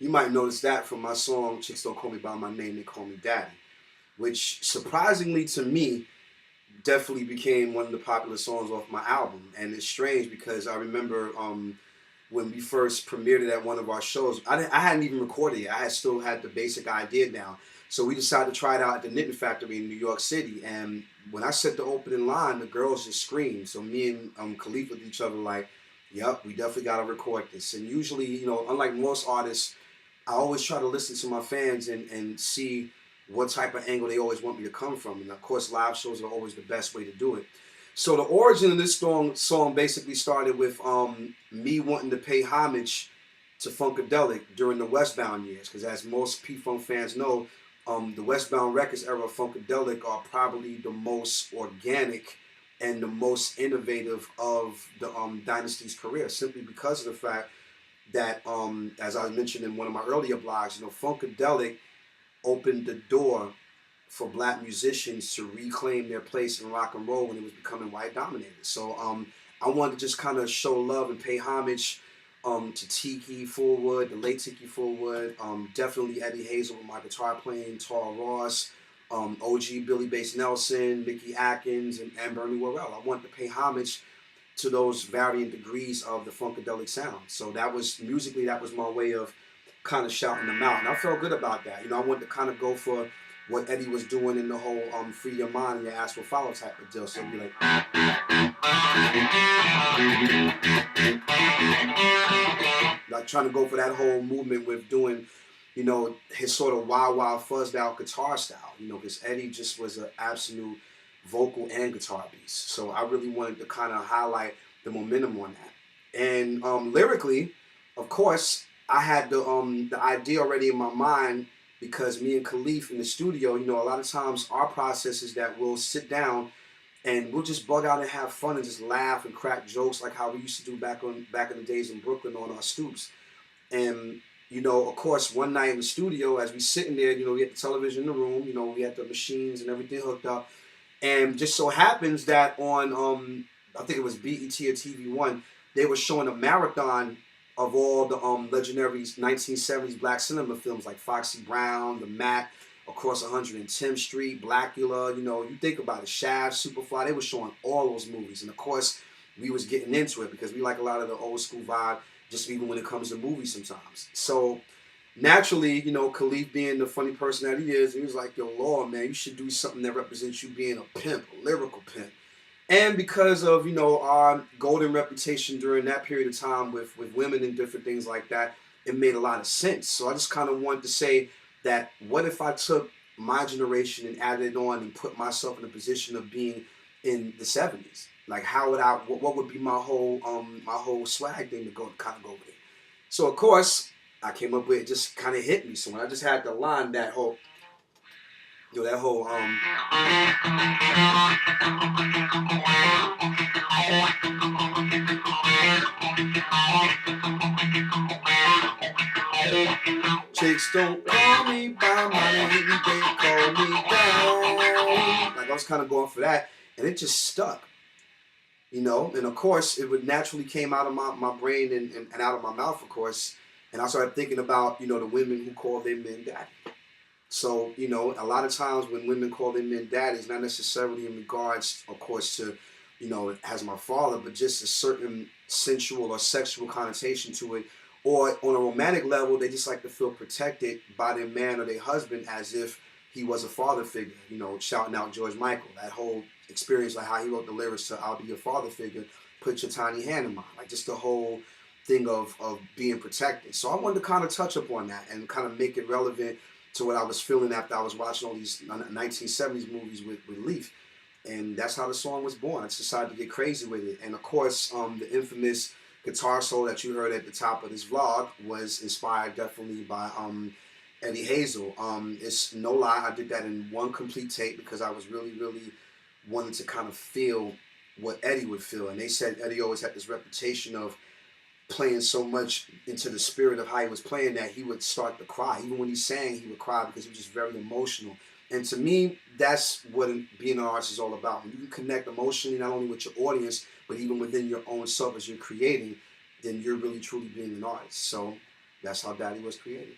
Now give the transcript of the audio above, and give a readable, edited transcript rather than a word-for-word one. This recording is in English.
You might notice that from my song "Chicks Don't Call Me by My Name, They Call Me Daddy," which surprisingly to me definitely became one of the popular songs off my album. And it's strange because I remember when we first premiered it at one of our shows, I hadn't even recorded it. I had still had the basic idea down. So we decided to try it out at the Knitting Factory in New York City. And when I said the opening line, the girls just screamed. So me and Khalif with each other like, yep, we definitely got to record this. And usually, unlike most artists, I always try to listen to my fans and see what type of angle they always want me to come from. And of course, live shows are always the best way to do it. So the origin of this song basically started with me wanting to pay homage to Funkadelic during the Westbound years, because as most P-Funk fans know, the Westbound Records Era of Funkadelic are probably the most organic and the most innovative of the dynasty's career, simply because of the fact that, as I mentioned in one of my earlier blogs, Funkadelic opened the door for black musicians to reclaim their place in rock and roll when it was becoming white dominated. So I wanted to just kind of show love and pay homage to Tiki Fullwood, the late Tiki Fullwood, definitely Eddie Hazel with my guitar playing, Tall Ross, OG Billy Bass Nelson, Mickey Atkins, and Bernie Worrell. I wanted to pay homage to those varying degrees of the Funkadelic sound. So that was, musically, that was my way of kind of shouting them out. And I felt good about that. I wanted to kind of go for what Eddie was doing in the whole free your mind and your ass will follow type of deal. So it'd be like, trying to go for that whole movement with doing, his sort of wild, wild, fuzzed out guitar style, because Eddie just was an absolute vocal and guitar beast. So I really wanted to kind of highlight the momentum on that. And lyrically, of course, I had the idea already in my mind, because me and Khalif in the studio, a lot of times our process is that we'll sit down and we'll just bug out and have fun and just laugh and crack jokes like how we used to do back in the days in Brooklyn on our stoops. And of course, one night in the studio, as we sitting there, we had the television in the room, we had the machines and everything hooked up, and just so happens that on I think it was BET or TV1, they were showing a marathon of all the legendary 1970s black cinema films like Foxy Brown, The Mac, Across 110th Street, Blackula, you think about it, Shaft, Superfly, they were showing all those movies. And of course, we was getting into it because we like a lot of the old school vibe, just even when it comes to movies sometimes. So naturally, Khalif being the funny person that he is, he was like, yo, Lord, man, you should do something that represents you being a pimp, a lyrical pimp. And because of, our golden reputation during that period of time with women and different things like that, it made a lot of sense. So I just kind of wanted to say that what if I took my generation and added it on and put myself in a position of being in the 70s? Like how would what would be my whole swag thing to go with it? So of course, I came up with it, just kind of hit me. So when I just had to line that whole chicks don't call me by my name, they call me down. Like I was kind of going for that, and it just stuck, And of course, it would naturally came out of my brain and out of my mouth, of course. And I started thinking about, the women who call their men daddy. So, a lot of times when women call their men daddies, not necessarily in regards, of course, to, as my father, but just a certain sensual or sexual connotation to it. Or on a romantic level, they just like to feel protected by their man or their husband as if he was a father figure, shouting out George Michael. That whole experience, like how he wrote the lyrics to I'll Be Your Father Figure, put your tiny hand in mine. Like just the whole thing of being protected. So I wanted to kind of touch upon that and kind of make it relevant to what I was feeling after I was watching all these 1970s movies with Leaf. And that's how the song was born. I just decided to get crazy with it. And of course, the infamous guitar solo that you heard at the top of this vlog was inspired definitely by Eddie Hazel. It's no lie, I did that in one complete take because I was really, really wanting to kind of feel what Eddie would feel. And they said Eddie always had this reputation of playing so much into the spirit of how he was playing that he would start to cry. Even when he sang, he would cry because he was just very emotional. And to me, that's what being an artist is all about. When you can connect emotionally, not only with your audience, but even within your own self as you're creating, then you're really truly being an artist. So That's how Daddy was created.